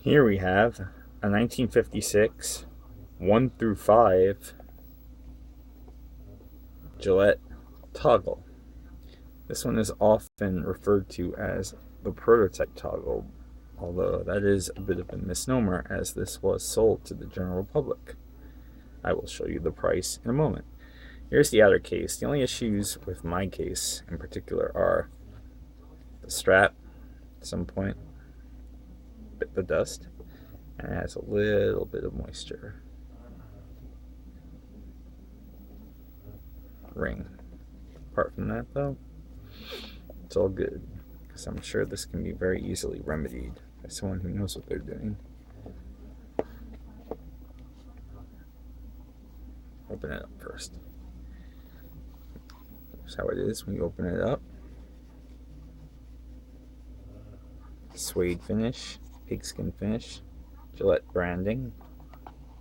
Here we have a 1956 1 through 5 Gillette Toggle. This one is often referred to as the prototype toggle, although that is a bit of a misnomer as this was sold to the general public. I will show you the price in a moment. Here's the outer case. The only issues with my case in particular are the strap at some point bit the dust and it has a little bit of moisture. Ring. Apart from that though, it's all good, because I'm sure this can be very easily remedied by someone who knows what they're doing. Open it up first. Here's how it is when you open it up. Suede finish, pigskin finish, Gillette branding,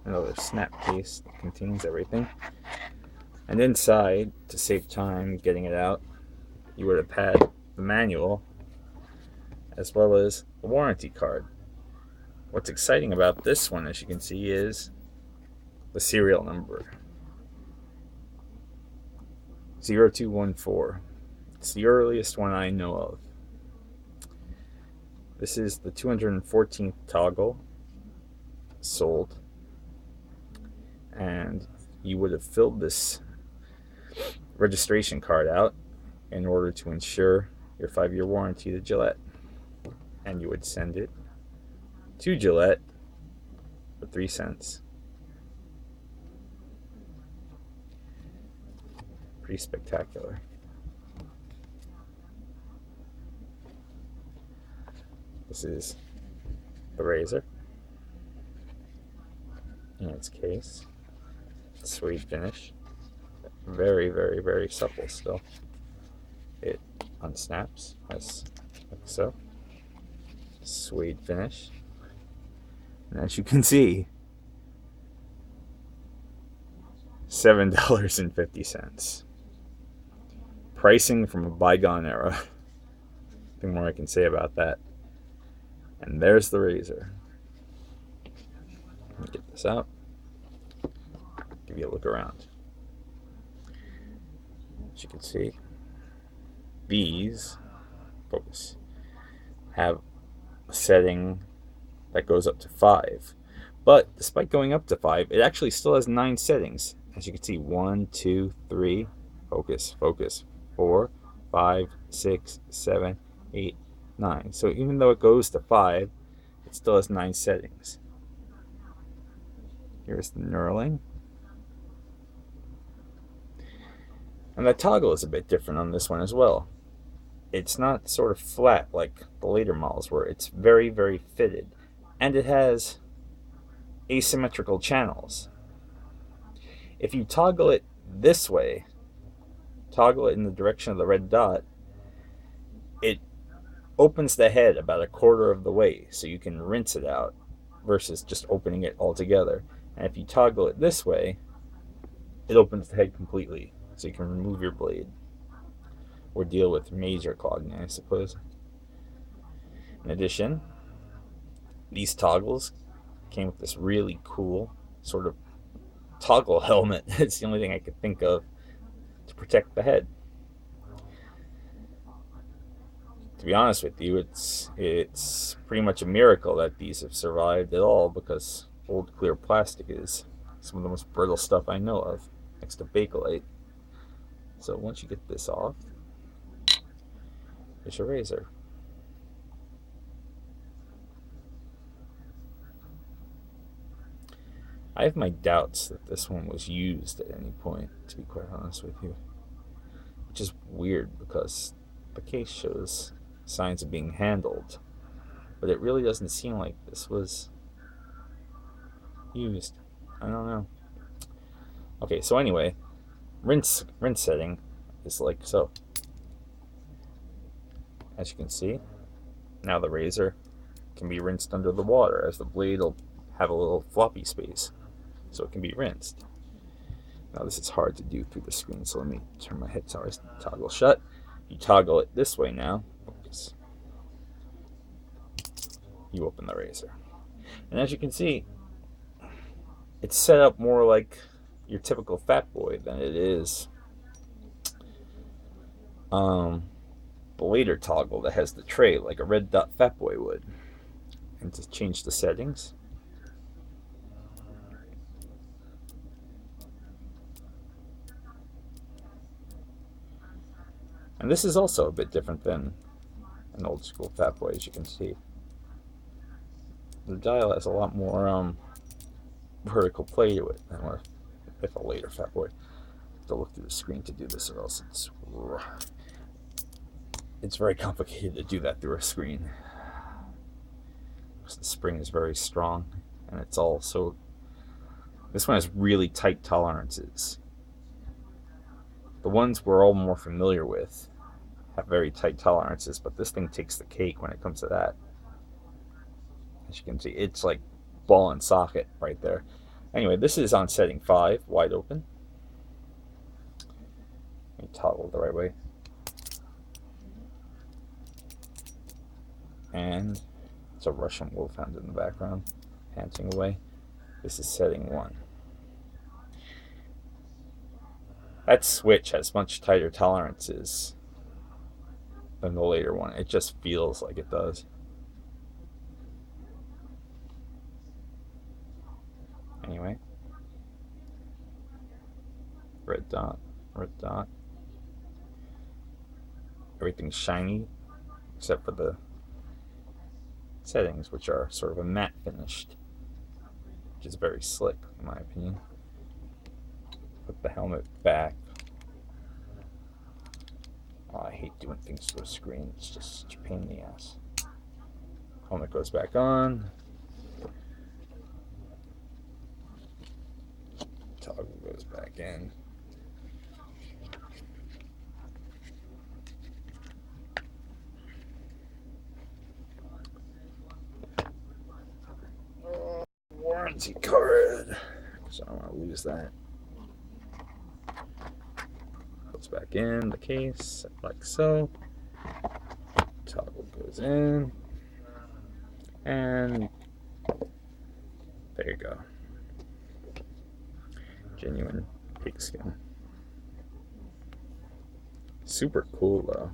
another snap case that contains everything. And inside, to save time getting it out, you would have had the manual as well as the warranty card. What's exciting about this one, as you can see, is the serial number. 0214. It's the earliest one I know of. This is the 214th toggle sold, and you would have filled this registration card out in order to ensure your 5-year warranty to Gillette, and you would send it to Gillette for 3 cents. Pretty spectacular. This is the razor in its case. Suede finish. Very, very, very supple still. It unsnaps as like so. Suede finish. And as you can see, $7.50. Pricing from a bygone era. Nothing more I can say about that. And there's the razor. Let me get this out. Give you a look around. As you can see, these, focus, have a setting that goes up to 5. But despite going up to 5, it actually still has 9 settings. As you can see, 1, 2, 3, focus, 4, 5, 6, 7, 8, 9. So even though it goes to 5, it still has 9 settings. Here's the knurling. And the toggle is a bit different on this one as well. It's not sort of flat like the later models were. It's very, very fitted. And it has asymmetrical channels. If you toggle it this way, toggle it in the direction of the red dot, it opens the head about a quarter of the way so you can rinse it out versus just opening it altogether. And if you toggle it this way, it opens the head completely so you can remove your blade or deal with major clogging, I suppose. In addition, these toggles came with this really cool sort of toggle helmet. It's the only thing I could think of to protect the head. To be honest with you, it's pretty much a miracle that these have survived at all, because old clear plastic is some of the most brittle stuff I know of, next to Bakelite. So once you get this off, here's your razor. I have my doubts that this one was used at any point, to be quite honest with you. Which is weird, because the case shows signs of being handled, but it really doesn't seem like this was used. I don't know. Okay, so anyway, rinse setting is like so. As you can see, now the razor can be rinsed under the water, as the blade will have a little floppy space, so it can be rinsed. Now this is hard to do through the screen, so let me turn my head toggle shut. You toggle it this way now. Focus. You open the razor. And as you can see, it's set up more like your typical Fat Boy than it is the later toggle that has the tray like a red dot Fat Boy would. And to change the settings, and this is also a bit different than an old school Fat Boy, as you can see. The dial has a lot more vertical play to it than with a later Fat Boy. I have to look through the screen to do this, or else it's very complicated to do that through a screen. The spring is very strong, and it's also, this one has really tight tolerances. The ones we're all more familiar with have very tight tolerances, but this thing takes the cake when it comes to that. As you can see, it's like ball and socket right there. Anyway, this is on setting 5, wide open. Let me toggle the right way. And it's a Russian wolfhound in the background, panting away. This is setting 1. That switch has much tighter tolerances than the later one. It just feels like it does. Anyway, red dot, red dot. Everything's shiny except for the settings, which are sort of a matte finished, which is very slick in my opinion. Put the helmet back. Oh, I hate doing things to a screen. It's just such a pain in the ass. Helmet goes back on. Toggle goes back in. Warranty card, because I don't want to lose that. Goes back in the case like so. Toggle goes in, and there you go. Genuine pigskin. Super cool though.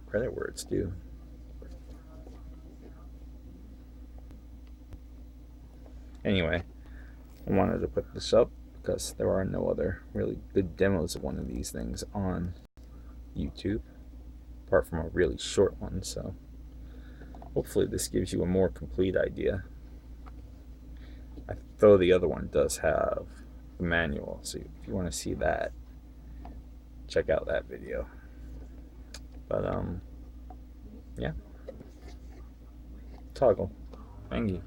Credit where it's due. Anyway, I wanted to put this up because there are no other really good demos of one of these things on YouTube, apart from a really short one, so hopefully this gives you a more complete idea. Though the other one does have the manual, so if you want to see that, check out that video. But yeah, Toggle. Thank you.